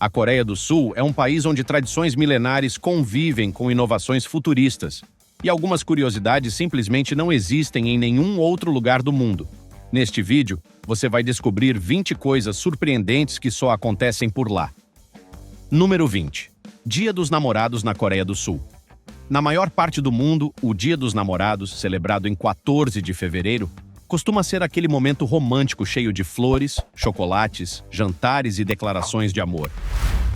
A Coreia do Sul é um país onde tradições milenares convivem com inovações futuristas, e algumas curiosidades simplesmente não existem em nenhum outro lugar do mundo. Neste vídeo, você vai descobrir 20 coisas surpreendentes que só acontecem por lá. Número 20. Dia dos Namorados na Coreia do Sul. Na maior parte do mundo, o Dia dos Namorados, celebrado em 14 de fevereiro, costuma ser aquele momento romântico cheio de flores, chocolates, jantares e declarações de amor.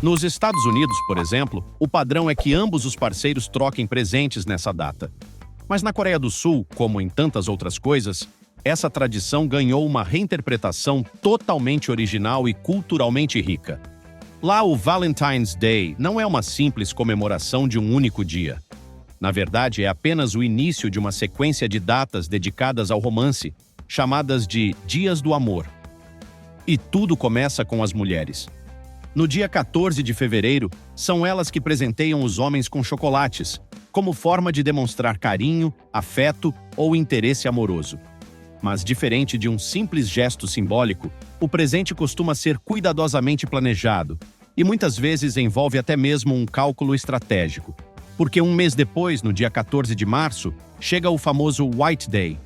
Nos Estados Unidos, por exemplo, o padrão é que ambos os parceiros troquem presentes nessa data. Mas na Coreia do Sul, como em tantas outras coisas, essa tradição ganhou uma reinterpretação totalmente original e culturalmente rica. Lá, o Valentine's Day não é uma simples comemoração de um único dia. Na verdade, é apenas o início de uma sequência de datas dedicadas ao romance, chamadas de Dias do Amor. E tudo começa com as mulheres. No dia 14 de fevereiro, são elas que presenteiam os homens com chocolates, como forma de demonstrar carinho, afeto ou interesse amoroso. Mas, diferente de um simples gesto simbólico, o presente costuma ser cuidadosamente planejado e muitas vezes envolve até mesmo um cálculo estratégico. Porque um mês depois, no dia 14 de março, chega o famoso White Day.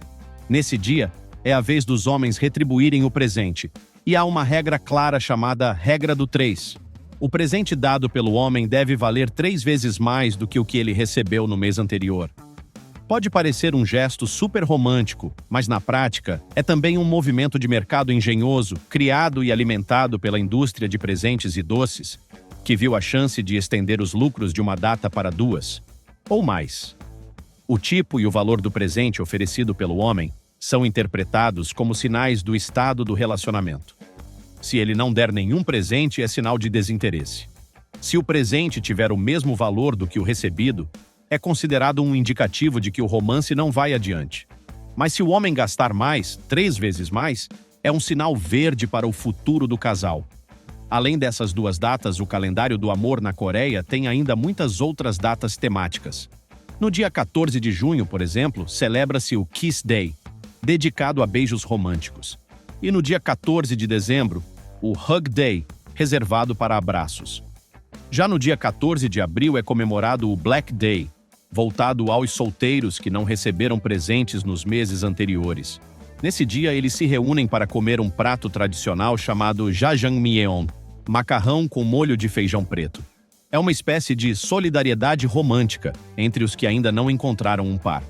Nesse dia, é a vez dos homens retribuírem o presente, e há uma regra clara chamada Regra do 3. O presente dado pelo homem deve valer 3 vezes mais do que o que ele recebeu no mês anterior. Pode parecer um gesto super romântico, mas na prática é também um movimento de mercado engenhoso, criado e alimentado pela indústria de presentes e doces, que viu a chance de estender os lucros de uma data para 2 ou mais. O tipo e o valor do presente oferecido pelo homem são interpretados como sinais do estado do relacionamento. Se ele não der nenhum presente, é sinal de desinteresse. Se o presente tiver o mesmo valor do que o recebido, é considerado um indicativo de que o romance não vai adiante. Mas se o homem gastar mais, 3 vezes mais, é um sinal verde para o futuro do casal. Além dessas 2 datas, o calendário do amor na Coreia tem ainda muitas outras datas temáticas. No dia 14 de junho, por exemplo, celebra-se o Kiss Day, dedicado a beijos românticos. E no dia 14 de dezembro, o Hug Day, reservado para abraços. Já no dia 14 de abril é comemorado o Black Day, voltado aos solteiros que não receberam presentes nos meses anteriores. Nesse dia, eles se reúnem para comer um prato tradicional chamado jajangmyeon, macarrão com molho de feijão preto. É uma espécie de solidariedade romântica entre os que ainda não encontraram um par.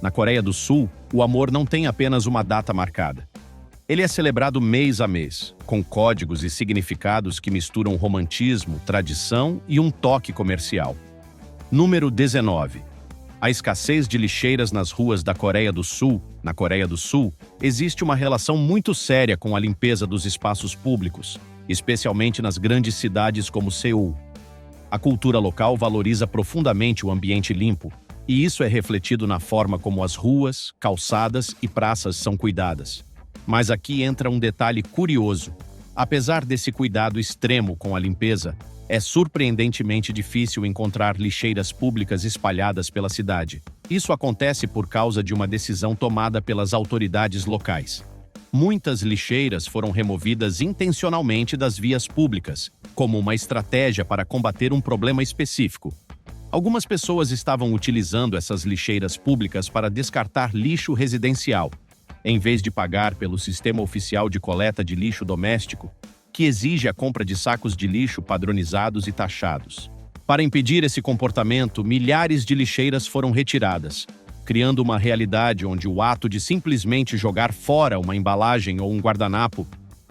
Na Coreia do Sul, o amor não tem apenas uma data marcada. Ele é celebrado mês a mês, com códigos e significados que misturam romantismo, tradição e um toque comercial. Número 19. A escassez de lixeiras nas ruas da Coreia do Sul. Na Coreia do Sul, existe uma relação muito séria com a limpeza dos espaços públicos, especialmente nas grandes cidades como Seul. A cultura local valoriza profundamente o ambiente limpo, e isso é refletido na forma como as ruas, calçadas e praças são cuidadas. Mas aqui entra um detalhe curioso. Apesar desse cuidado extremo com a limpeza, é surpreendentemente difícil encontrar lixeiras públicas espalhadas pela cidade. Isso acontece por causa de uma decisão tomada pelas autoridades locais. Muitas lixeiras foram removidas intencionalmente das vias públicas, como uma estratégia para combater um problema específico. Algumas pessoas estavam utilizando essas lixeiras públicas para descartar lixo residencial, em vez de pagar pelo sistema oficial de coleta de lixo doméstico, que exige a compra de sacos de lixo padronizados e taxados. Para impedir esse comportamento, milhares de lixeiras foram retiradas, criando uma realidade onde o ato de simplesmente jogar fora uma embalagem ou um guardanapo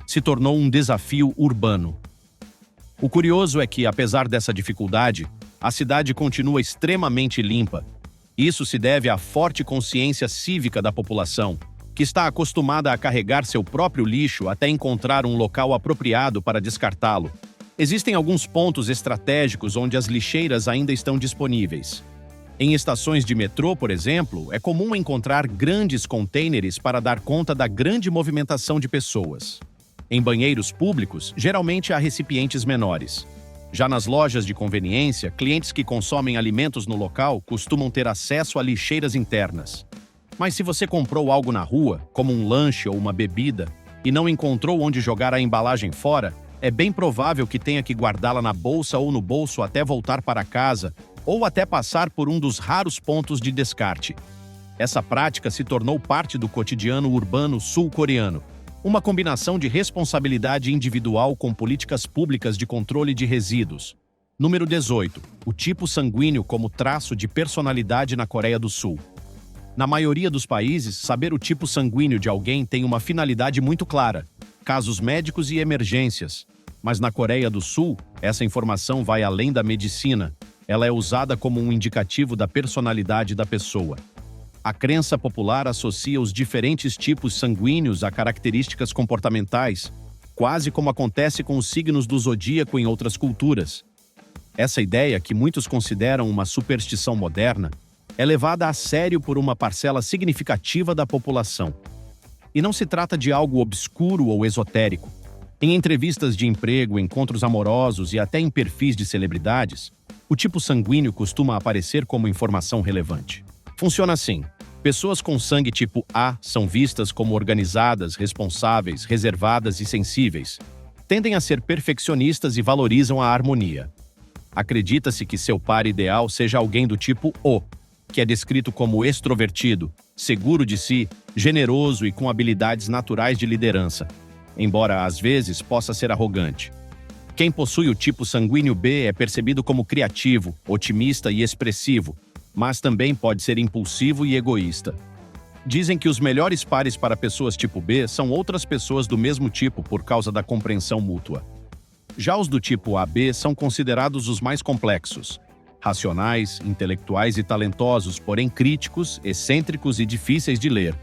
se tornou um desafio urbano. O curioso é que, apesar dessa dificuldade, a cidade continua extremamente limpa. Isso se deve à forte consciência cívica da população, que está acostumada a carregar seu próprio lixo até encontrar um local apropriado para descartá-lo. Existem alguns pontos estratégicos onde as lixeiras ainda estão disponíveis. Em estações de metrô, por exemplo, é comum encontrar grandes contêineres para dar conta da grande movimentação de pessoas. Em banheiros públicos, geralmente há recipientes menores. Já nas lojas de conveniência, clientes que consomem alimentos no local costumam ter acesso a lixeiras internas. Mas se você comprou algo na rua, como um lanche ou uma bebida, e não encontrou onde jogar a embalagem fora, é bem provável que tenha que guardá-la na bolsa ou no bolso até voltar para casa, ou até passar por um dos raros pontos de descarte. Essa prática se tornou parte do cotidiano urbano sul-coreano, uma combinação de responsabilidade individual com políticas públicas de controle de resíduos. Número 18. O tipo sanguíneo como traço de personalidade na Coreia do Sul. Na maioria dos países, saber o tipo sanguíneo de alguém tem uma finalidade muito clara: casos médicos e emergências. Mas na Coreia do Sul, essa informação vai além da medicina. Ela é usada como um indicativo da personalidade da pessoa. A crença popular associa os diferentes tipos sanguíneos a características comportamentais, quase como acontece com os signos do zodíaco em outras culturas. Essa ideia, que muitos consideram uma superstição moderna, é levada a sério por uma parcela significativa da população. E não se trata de algo obscuro ou esotérico. Em entrevistas de emprego, encontros amorosos e até em perfis de celebridades, o tipo sanguíneo costuma aparecer como informação relevante. Funciona assim: pessoas com sangue tipo A são vistas como organizadas, responsáveis, reservadas e sensíveis. Tendem a ser perfeccionistas e valorizam a harmonia. Acredita-se que seu par ideal seja alguém do tipo O, que é descrito como extrovertido, seguro de si, generoso e com habilidades naturais de liderança, embora às vezes possa ser arrogante. Quem possui o tipo sanguíneo B é percebido como criativo, otimista e expressivo, mas também pode ser impulsivo e egoísta. Dizem que os melhores pares para pessoas tipo B são outras pessoas do mesmo tipo por causa da compreensão mútua. Já os do tipo AB são considerados os mais complexos, racionais, intelectuais e talentosos, porém críticos, excêntricos e difíceis de ler.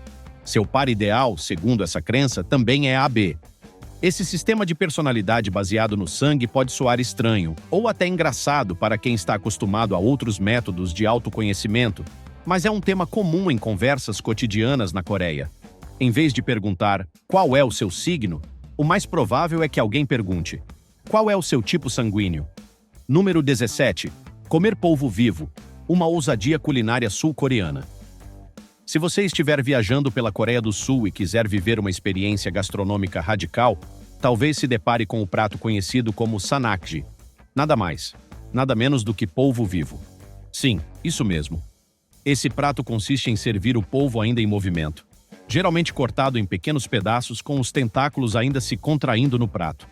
Seu par ideal, segundo essa crença, também é AB. Esse sistema de personalidade baseado no sangue pode soar estranho, ou até engraçado para quem está acostumado a outros métodos de autoconhecimento, mas é um tema comum em conversas cotidianas na Coreia. Em vez de perguntar qual é o seu signo, o mais provável é que alguém pergunte: qual é o seu tipo sanguíneo? Número 17. Comer polvo vivo. Uma ousadia culinária sul-coreana. Se você estiver viajando pela Coreia do Sul e quiser viver uma experiência gastronômica radical, talvez se depare com o prato conhecido como sanakji. Nada mais, nada menos do que polvo vivo. Sim, isso mesmo. Esse prato consiste em servir o polvo ainda em movimento, geralmente cortado em pequenos pedaços com os tentáculos ainda se contraindo no prato.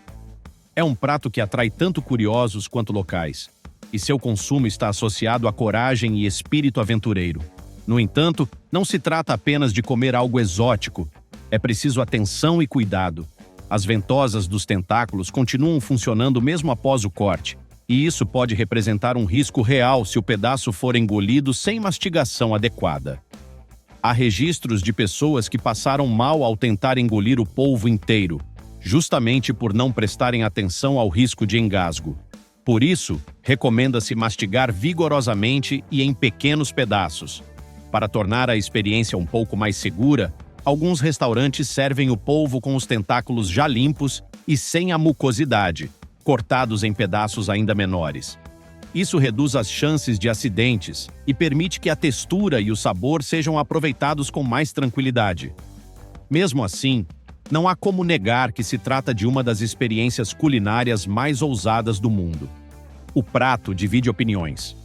É um prato que atrai tanto curiosos quanto locais, e seu consumo está associado a coragem e espírito aventureiro. No entanto, não se trata apenas de comer algo exótico. É preciso atenção e cuidado. As ventosas dos tentáculos continuam funcionando mesmo após o corte, e isso pode representar um risco real se o pedaço for engolido sem mastigação adequada. Há registros de pessoas que passaram mal ao tentar engolir o polvo inteiro, justamente por não prestarem atenção ao risco de engasgo. Por isso, recomenda-se mastigar vigorosamente e em pequenos pedaços. Para tornar a experiência um pouco mais segura, alguns restaurantes servem o polvo com os tentáculos já limpos e sem a mucosidade, cortados em pedaços ainda menores. Isso reduz as chances de acidentes e permite que a textura e o sabor sejam aproveitados com mais tranquilidade. Mesmo assim, não há como negar que se trata de uma das experiências culinárias mais ousadas do mundo. O prato divide opiniões.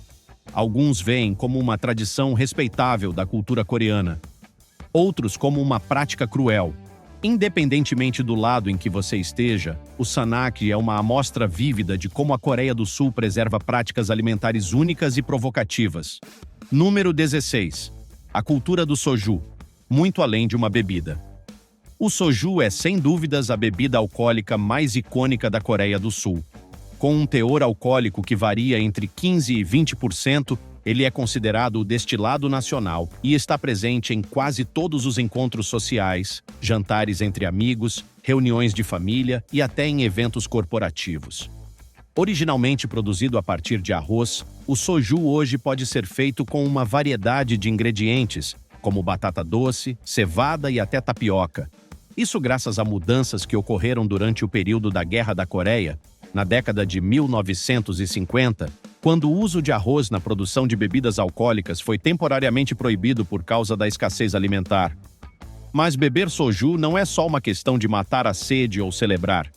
Alguns veem como uma tradição respeitável da cultura coreana. Outros como uma prática cruel. Independentemente do lado em que você esteja, o sanakji é uma amostra vívida de como a Coreia do Sul preserva práticas alimentares únicas e provocativas. Número 16. A cultura do soju. Muito além de uma bebida. O soju é, sem dúvidas, a bebida alcoólica mais icônica da Coreia do Sul. Com um teor alcoólico que varia entre 15% e 20%, ele é considerado o destilado nacional e está presente em quase todos os encontros sociais, jantares entre amigos, reuniões de família e até em eventos corporativos. Originalmente produzido a partir de arroz, o soju hoje pode ser feito com uma variedade de ingredientes, como batata doce, cevada e até tapioca. Isso graças a mudanças que ocorreram durante o período da Guerra da Coreia, na década de 1950, quando o uso de arroz na produção de bebidas alcoólicas foi temporariamente proibido por causa da escassez alimentar. Mas beber soju não é só uma questão de matar a sede ou celebrar.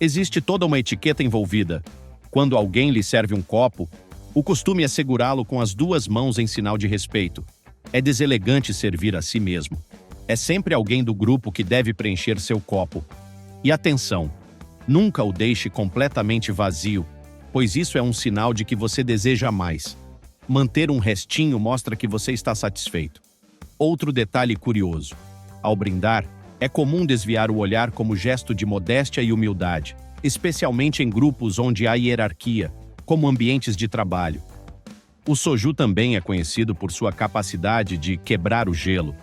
Existe toda uma etiqueta envolvida. Quando alguém lhe serve um copo, o costume é segurá-lo com as duas mãos em sinal de respeito. É deselegante servir a si mesmo. É sempre alguém do grupo que deve preencher seu copo. E atenção, nunca o deixe completamente vazio, pois isso é um sinal de que você deseja mais. Manter um restinho mostra que você está satisfeito. Outro detalhe curioso: ao brindar, é comum desviar o olhar como gesto de modéstia e humildade, especialmente em grupos onde há hierarquia, como ambientes de trabalho. O soju também é conhecido por sua capacidade de quebrar o gelo.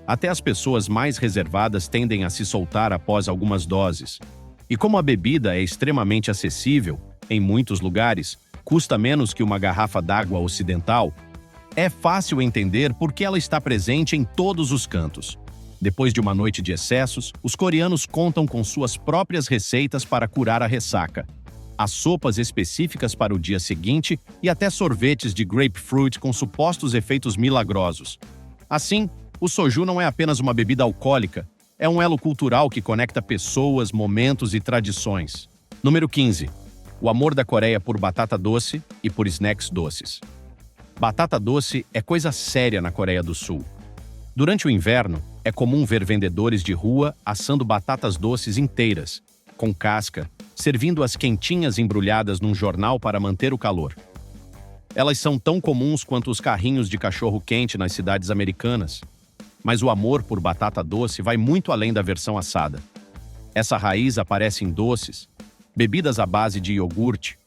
Até as pessoas mais reservadas tendem a se soltar após algumas doses. E como a bebida é extremamente acessível, em muitos lugares, custa menos que uma garrafa d'água ocidental, é fácil entender por que ela está presente em todos os cantos. Depois de uma noite de excessos, os coreanos contam com suas próprias receitas para curar a ressaca. Há sopas específicas para o dia seguinte e até sorvetes de grapefruit com supostos efeitos milagrosos. Assim, o soju não é apenas uma bebida alcoólica, é um elo cultural que conecta pessoas, momentos e tradições. Número 15. O amor da Coreia por batata doce e por snacks doces. Batata doce é coisa séria na Coreia do Sul. Durante o inverno, é comum ver vendedores de rua assando batatas doces inteiras, com casca, servindo-as quentinhas embrulhadas num jornal para manter o calor. Elas são tão comuns quanto os carrinhos de cachorro-quente nas cidades americanas. Mas o amor por batata doce vai muito além da versão assada. Essa raiz aparece em doces, bebidas à base de iogurte,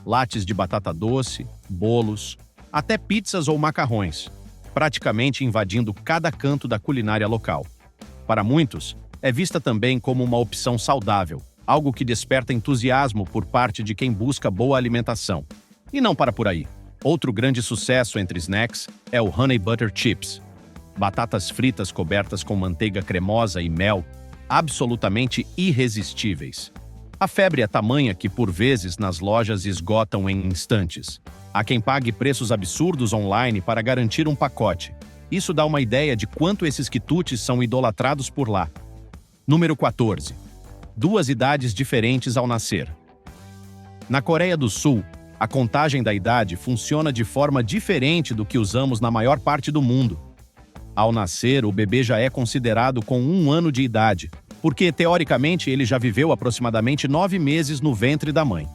lattes de batata doce, bolos, até pizzas ou macarrões, praticamente invadindo cada canto da culinária local. Para muitos, é vista também como uma opção saudável, algo que desperta entusiasmo por parte de quem busca boa alimentação. E não para por aí. Outro grande sucesso entre snacks é o Honey Butter Chips. Batatas fritas cobertas com manteiga cremosa e mel, absolutamente irresistíveis. A febre é tamanha que, por vezes, nas lojas esgotam em instantes. Há quem pague preços absurdos online para garantir um pacote. Isso dá uma ideia de quanto esses quitutes são idolatrados por lá. Número 14. Duas idades diferentes ao nascer. Na Coreia do Sul, a contagem da idade funciona de forma diferente do que usamos na maior parte do mundo. Ao nascer, o bebê já é considerado com 1 ano de idade, porque, teoricamente, ele já viveu aproximadamente 9 meses no ventre da mãe.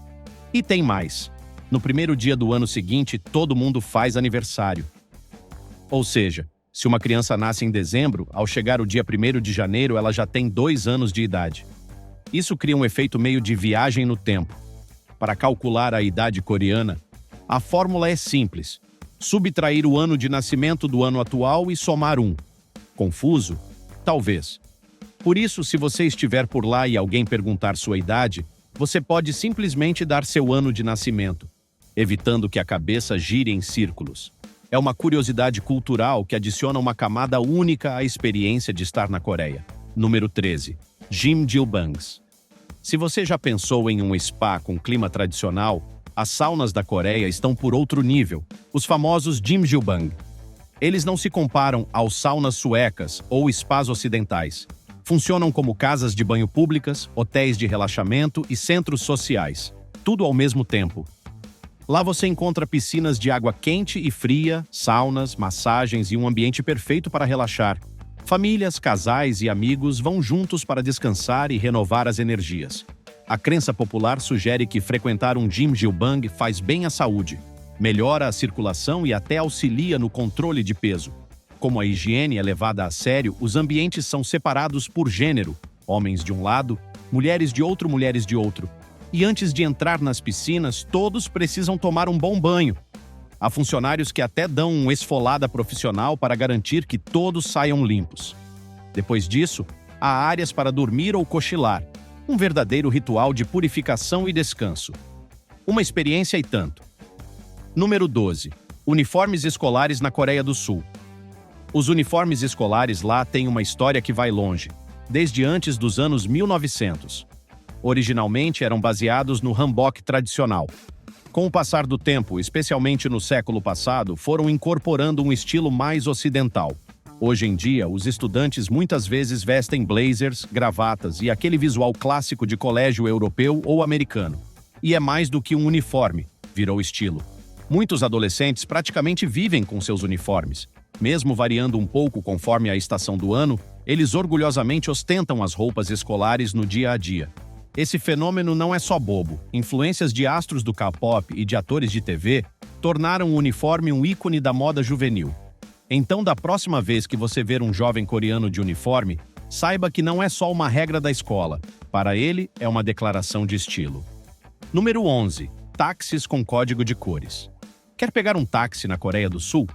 E tem mais. No primeiro dia do ano seguinte, todo mundo faz aniversário. Ou seja, se uma criança nasce em dezembro, ao chegar o dia 1º de janeiro, ela já tem 2 anos de idade. Isso cria um efeito meio de viagem no tempo. Para calcular a idade coreana, a fórmula é simples. Subtrair o ano de nascimento do ano atual e somar 1. Confuso? Talvez. Por isso, se você estiver por lá e alguém perguntar sua idade, você pode simplesmente dar seu ano de nascimento, evitando que a cabeça gire em círculos. É uma curiosidade cultural que adiciona uma camada única à experiência de estar na Coreia. Número 13. Jjimjilbangs. Se você já pensou em um spa com clima tradicional, as saunas da Coreia estão por outro nível, os famosos Jjimjilbang. Eles não se comparam aos saunas suecas ou spas ocidentais. Funcionam como casas de banho públicas, hotéis de relaxamento e centros sociais, tudo ao mesmo tempo. Lá você encontra piscinas de água quente e fria, saunas, massagens e um ambiente perfeito para relaxar. Famílias, casais e amigos vão juntos para descansar e renovar as energias. A crença popular sugere que frequentar um Jjimjilbang faz bem à saúde, melhora a circulação e até auxilia no controle de peso. Como a higiene é levada a sério, os ambientes são separados por gênero, homens de um lado, mulheres de outro. E antes de entrar nas piscinas, todos precisam tomar um bom banho. Há funcionários que até dão uma esfolada profissional para garantir que todos saiam limpos. Depois disso, há áreas para dormir ou cochilar, um verdadeiro ritual de purificação e descanso. Uma experiência e tanto. Número 12. Uniformes escolares na Coreia do Sul. Os uniformes escolares lá têm uma história que vai longe, desde antes dos anos 1900. Originalmente eram baseados no hanbok tradicional. Com o passar do tempo, especialmente no século passado, foram incorporando um estilo mais ocidental. Hoje em dia, os estudantes muitas vezes vestem blazers, gravatas e aquele visual clássico de colégio europeu ou americano. E é mais do que um uniforme, virou estilo. Muitos adolescentes praticamente vivem com seus uniformes. Mesmo variando um pouco conforme a estação do ano, eles orgulhosamente ostentam as roupas escolares no dia a dia. Esse fenômeno não é só bobo. Influências de astros do K-pop e de atores de TV tornaram o uniforme um ícone da moda juvenil. Então, da próxima vez que você ver um jovem coreano de uniforme, saiba que não é só uma regra da escola. Para ele, é uma declaração de estilo. Número 11. Táxis com código de cores. Quer pegar um táxi na Coreia do Sul?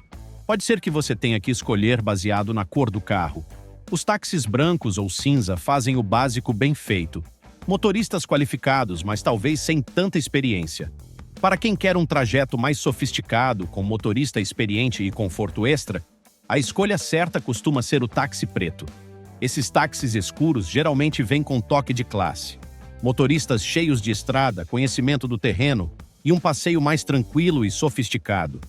Pode ser que você tenha que escolher baseado na cor do carro. Os táxis brancos ou cinza fazem o básico bem feito. Motoristas qualificados, mas talvez sem tanta experiência. Para quem quer um trajeto mais sofisticado, com motorista experiente e conforto extra, a escolha certa costuma ser o táxi preto. Esses táxis escuros geralmente vêm com toque de classe. Motoristas cheios de estrada, conhecimento do terreno e um passeio mais tranquilo e sofisticado.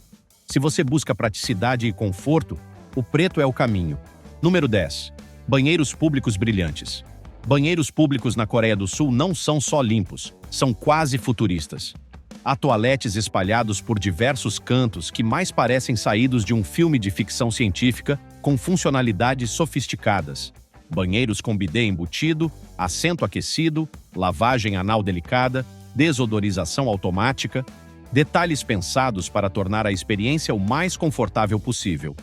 Se você busca praticidade e conforto, o preto é o caminho. Número 10. Banheiros públicos brilhantes. Banheiros públicos na Coreia do Sul não são só limpos, são quase futuristas. Há toaletes espalhados por diversos cantos que mais parecem saídos de um filme de ficção científica com funcionalidades sofisticadas. Banheiros com bidê embutido, assento aquecido, lavagem anal delicada, desodorização automática, detalhes pensados para tornar a experiência o mais confortável possível.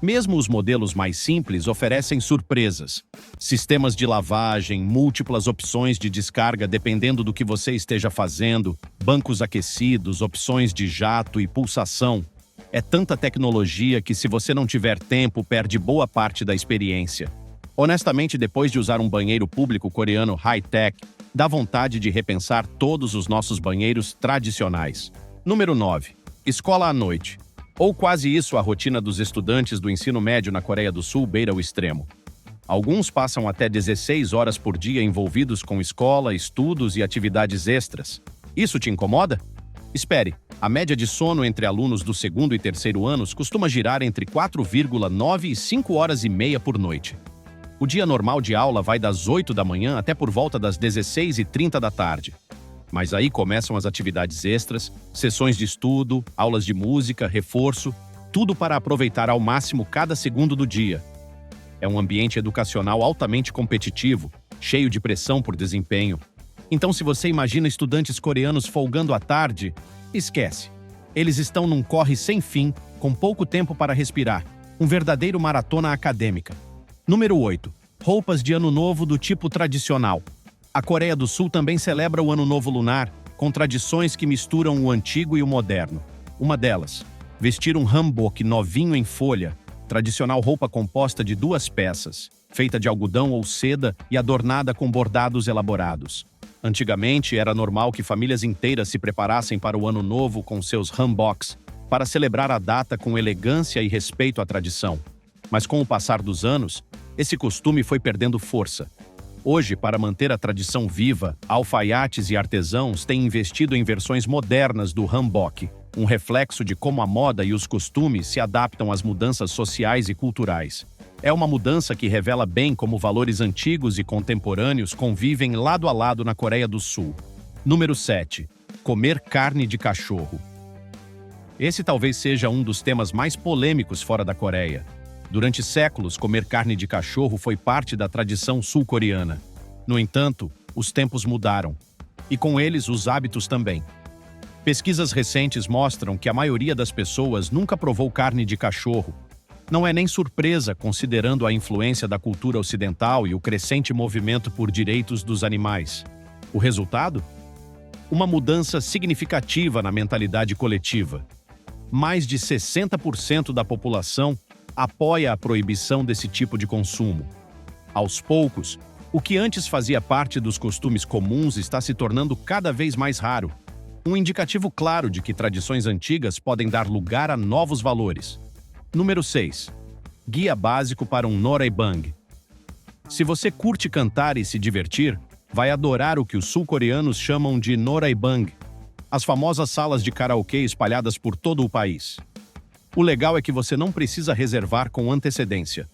Mesmo os modelos mais simples oferecem surpresas. Sistemas de lavagem, múltiplas opções de descarga dependendo do que você esteja fazendo, bancos aquecidos, opções de jato e pulsação. É tanta tecnologia que, se você não tiver tempo, perde boa parte da experiência. Honestamente, depois de usar um banheiro público coreano high-tech, dá vontade de repensar todos os nossos banheiros tradicionais. Número 9. Escola à noite. Ou quase isso, a rotina dos estudantes do ensino médio na Coreia do Sul beira o extremo. Alguns passam até 16 horas por dia envolvidos com escola, estudos e atividades extras. Isso te incomoda? Espere, a média de sono entre alunos do segundo e terceiro anos costuma girar entre 4,9 e 5 horas e meia por noite. O dia normal de aula vai das 8 da manhã até por volta das 16h30 da tarde. Mas aí começam as atividades extras, sessões de estudo, aulas de música, reforço, tudo para aproveitar ao máximo cada segundo do dia. É um ambiente educacional altamente competitivo, cheio de pressão por desempenho. Então, se você imagina estudantes coreanos folgando à tarde, esquece. Eles estão num corre sem fim, com pouco tempo para respirar. Um verdadeiro maratona acadêmica. Número 8. Roupas de ano novo do tipo tradicional. A Coreia do Sul também celebra o Ano Novo Lunar, com tradições que misturam o antigo e o moderno. Uma delas, vestir um hanbok novinho em folha, tradicional roupa composta de 2 peças, feita de algodão ou seda e adornada com bordados elaborados. Antigamente, era normal que famílias inteiras se preparassem para o Ano Novo com seus hanboks, para celebrar a data com elegância e respeito à tradição. Mas com o passar dos anos, esse costume foi perdendo força. Hoje, para manter a tradição viva, alfaiates e artesãos têm investido em versões modernas do hanbok, um reflexo de como a moda e os costumes se adaptam às mudanças sociais e culturais. É uma mudança que revela bem como valores antigos e contemporâneos convivem lado a lado na Coreia do Sul. Número 7. Comer carne de cachorro. Esse talvez seja um dos temas mais polêmicos fora da Coreia. Durante séculos, comer carne de cachorro foi parte da tradição sul-coreana. No entanto, os tempos mudaram. E com eles, os hábitos também. Pesquisas recentes mostram que a maioria das pessoas nunca provou carne de cachorro. Não é nem surpresa, considerando a influência da cultura ocidental e o crescente movimento por direitos dos animais. O resultado? Uma mudança significativa na mentalidade coletiva. Mais de 60% da população apoia a proibição desse tipo de consumo. Aos poucos, o que antes fazia parte dos costumes comuns está se tornando cada vez mais raro. Um indicativo claro de que tradições antigas podem dar lugar a novos valores. Número 6. Guia básico para um noraebang. Se você curte cantar e se divertir, vai adorar o que os sul-coreanos chamam de noraebang, as famosas salas de karaokê espalhadas por todo o país. O legal é que você não precisa reservar com antecedência.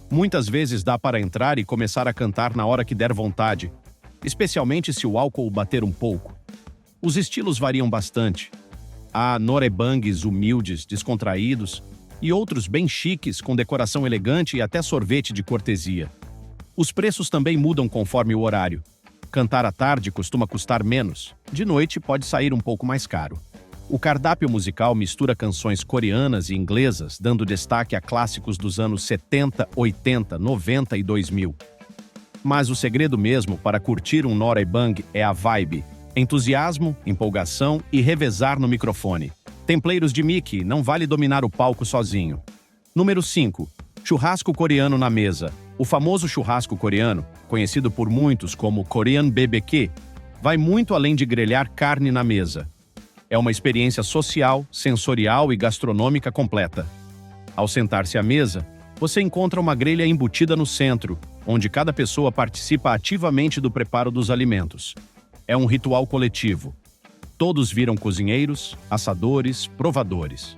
Muitas vezes dá para entrar e começar a cantar na hora que der vontade, especialmente se o álcool bater um pouco. Os estilos variam bastante. Há norebangues humildes, descontraídos, e outros bem chiques com decoração elegante e até sorvete de cortesia. Os preços também mudam conforme o horário. Cantar à tarde costuma custar menos, de noite pode sair um pouco mais caro. O cardápio musical mistura canções coreanas e inglesas, dando destaque a clássicos dos anos 70, 80, 90 e 2000. Mas o segredo mesmo para curtir um norebang é a vibe, entusiasmo, empolgação e revezar no microfone. Templeiros de Mickey, não vale dominar o palco sozinho. Número 5. Churrasco coreano na mesa. O famoso churrasco coreano, conhecido por muitos como Korean BBQ, vai muito além de grelhar carne na mesa. É uma experiência social, sensorial e gastronômica completa. Ao sentar-se à mesa, você encontra uma grelha embutida no centro, onde cada pessoa participa ativamente do preparo dos alimentos. É um ritual coletivo. Todos viram cozinheiros, assadores, provadores.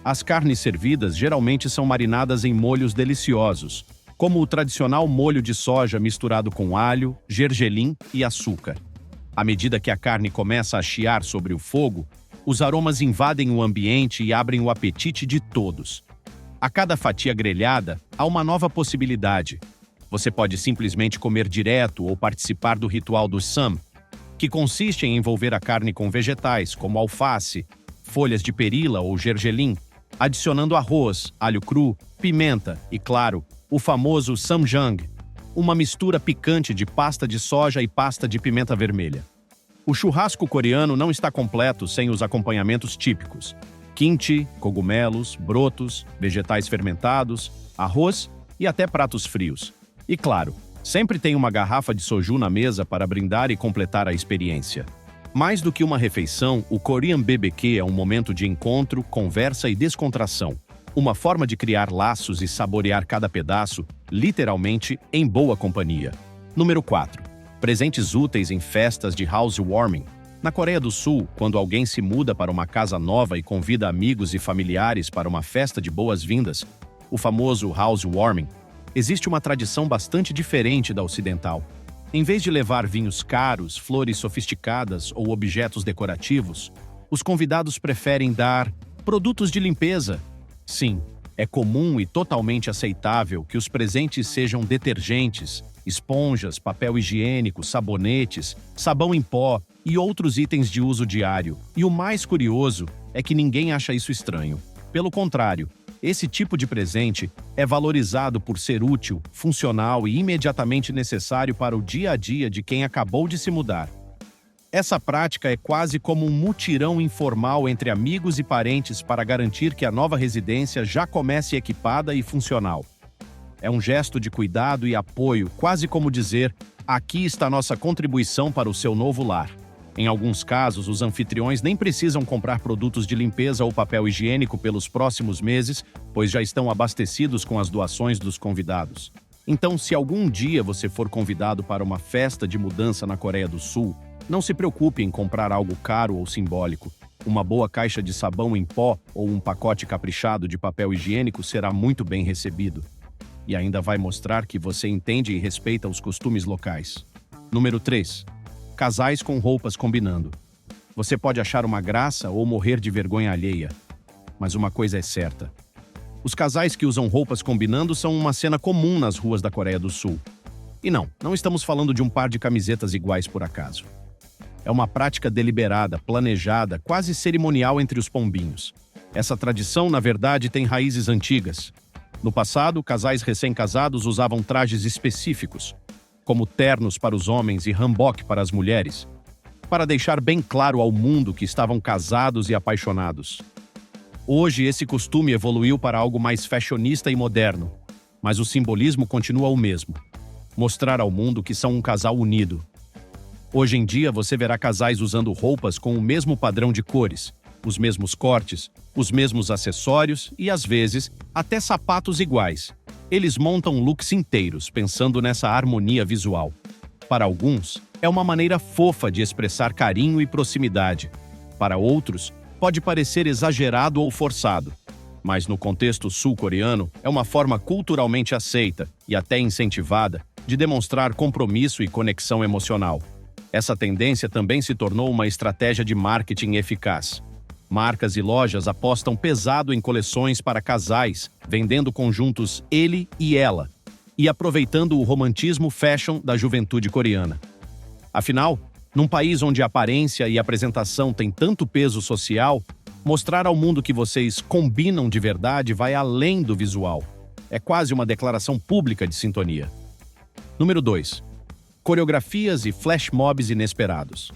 As carnes servidas geralmente são marinadas em molhos deliciosos, como o tradicional molho de soja misturado com alho, gergelim e açúcar. À medida que a carne começa a chiar sobre o fogo, os aromas invadem o ambiente e abrem o apetite de todos. A cada fatia grelhada, há uma nova possibilidade. Você pode simplesmente comer direto ou participar do ritual do Sam, que consiste em envolver a carne com vegetais, como alface, folhas de perila ou gergelim, adicionando arroz, alho cru, pimenta e, claro, o famoso samjang, uma mistura picante de pasta de soja e pasta de pimenta vermelha. O churrasco coreano não está completo sem os acompanhamentos típicos: kimchi, cogumelos, brotos, vegetais fermentados, arroz e até pratos frios. E claro, sempre tem uma garrafa de soju na mesa para brindar e completar a experiência. Mais do que uma refeição, o Korean BBQ é um momento de encontro, conversa e descontração. Uma forma de criar laços e saborear cada pedaço, literalmente, em boa companhia. Número 4. Presentes úteis em festas de housewarming. Na Coreia do Sul, quando alguém se muda para uma casa nova e convida amigos e familiares para uma festa de boas-vindas, o famoso housewarming, existe uma tradição bastante diferente da ocidental. Em vez de levar vinhos caros, flores sofisticadas ou objetos decorativos, os convidados preferem dar produtos de limpeza. Sim, é comum e totalmente aceitável que os presentes sejam detergentes, esponjas, papel higiênico, sabonetes, sabão em pó e outros itens de uso diário. E o mais curioso é que ninguém acha isso estranho. Pelo contrário, esse tipo de presente é valorizado por ser útil, funcional e imediatamente necessário para o dia a dia de quem acabou de se mudar. Essa prática é quase como um mutirão informal entre amigos e parentes para garantir que a nova residência já comece equipada e funcional. É um gesto de cuidado e apoio, quase como dizer: aqui está nossa contribuição para o seu novo lar. Em alguns casos, os anfitriões nem precisam comprar produtos de limpeza ou papel higiênico pelos próximos meses, pois já estão abastecidos com as doações dos convidados. Então, se algum dia você for convidado para uma festa de mudança na Coreia do Sul, não se preocupe em comprar algo caro ou simbólico. Uma boa caixa de sabão em pó ou um pacote caprichado de papel higiênico será muito bem recebido. E ainda vai mostrar que você entende e respeita os costumes locais. Número 3. Casais com roupas combinando. Você pode achar uma graça ou morrer de vergonha alheia. Mas uma coisa é certa: os casais que usam roupas combinando são uma cena comum nas ruas da Coreia do Sul. E não estamos falando de um par de camisetas iguais por acaso. É uma prática deliberada, planejada, quase cerimonial entre os pombinhos. Essa tradição, na verdade, tem raízes antigas. No passado, casais recém-casados usavam trajes específicos, como ternos para os homens e hanbok para as mulheres, para deixar bem claro ao mundo que estavam casados e apaixonados. Hoje, esse costume evoluiu para algo mais fashionista e moderno, mas o simbolismo continua o mesmo: mostrar ao mundo que são um casal unido. Hoje em dia, você verá casais usando roupas com o mesmo padrão de cores, os mesmos cortes, os mesmos acessórios e, às vezes, até sapatos iguais. Eles montam looks inteiros pensando nessa harmonia visual. Para alguns, é uma maneira fofa de expressar carinho e proximidade. Para outros, pode parecer exagerado ou forçado. Mas no contexto sul-coreano, é uma forma culturalmente aceita e até incentivada de demonstrar compromisso e conexão emocional. Essa tendência também se tornou uma estratégia de marketing eficaz. Marcas e lojas apostam pesado em coleções para casais, vendendo conjuntos ele e ela, e aproveitando o romantismo fashion da juventude coreana. Afinal, num país onde a aparência e a apresentação têm tanto peso social, mostrar ao mundo que vocês combinam de verdade vai além do visual. É quase uma declaração pública de sintonia. Número 2. Coreografias e flash mobs inesperados.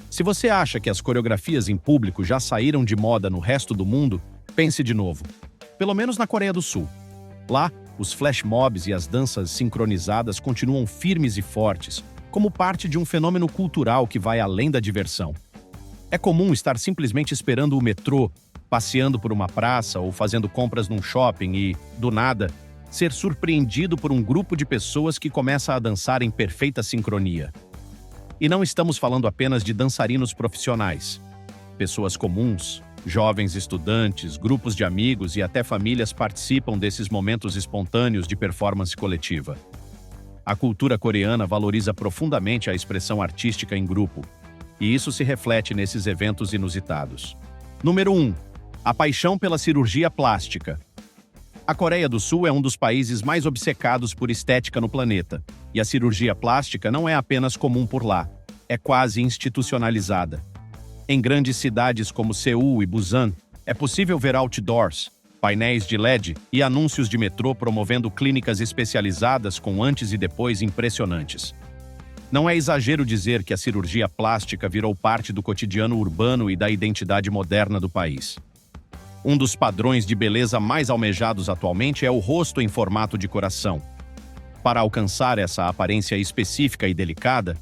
Se você acha que as coreografias em público já saíram de moda no resto do mundo, pense de novo. Pelo menos na Coreia do Sul. Lá, os flash mobs e as danças sincronizadas continuam firmes e fortes, como parte de um fenômeno cultural que vai além da diversão. É comum estar simplesmente esperando o metrô, passeando por uma praça ou fazendo compras num shopping e, do nada, ser surpreendido por um grupo de pessoas que começa a dançar em perfeita sincronia. E não estamos falando apenas de dançarinos profissionais. Pessoas comuns, jovens estudantes, grupos de amigos e até famílias participam desses momentos espontâneos de performance coletiva. A cultura coreana valoriza profundamente a expressão artística em grupo, e isso se reflete nesses eventos inusitados. Número 1. A paixão pela cirurgia plástica. A Coreia do Sul é um dos países mais obcecados por estética no planeta, e a cirurgia plástica não é apenas comum por lá, é quase institucionalizada. Em grandes cidades como Seul e Busan, é possível ver outdoors, painéis de LED e anúncios de metrô promovendo clínicas especializadas com antes e depois impressionantes. Não é exagero dizer que a cirurgia plástica virou parte do cotidiano urbano e da identidade moderna do país. Um dos padrões de beleza mais almejados atualmente é o rosto em formato de coração. Para alcançar essa aparência específica e delicada,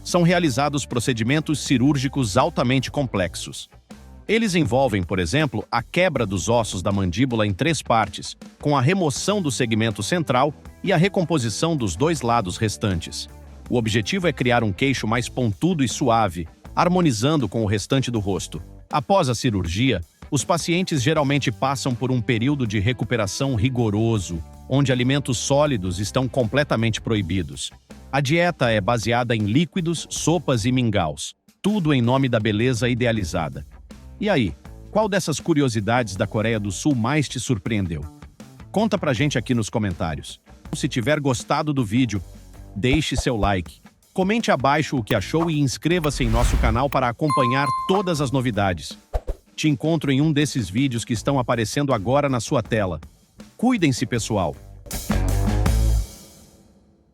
são realizados procedimentos cirúrgicos altamente complexos. Eles envolvem, por exemplo, a quebra dos ossos da mandíbula em 3 partes, com a remoção do segmento central e a recomposição dos 2 lados restantes. O objetivo é criar um queixo mais pontudo e suave, harmonizando com o restante do rosto. Após a cirurgia, os pacientes geralmente passam por um período de recuperação rigoroso, onde alimentos sólidos estão completamente proibidos. A dieta é baseada em líquidos, sopas e mingaus, tudo em nome da beleza idealizada. E aí, qual dessas curiosidades da Coreia do Sul mais te surpreendeu? Conta pra gente aqui nos comentários. Se tiver gostado do vídeo, deixe seu like, comente abaixo o que achou e inscreva-se em nosso canal para acompanhar todas as novidades. Te encontro em um desses vídeos que estão aparecendo agora na sua tela. Cuidem-se, pessoal!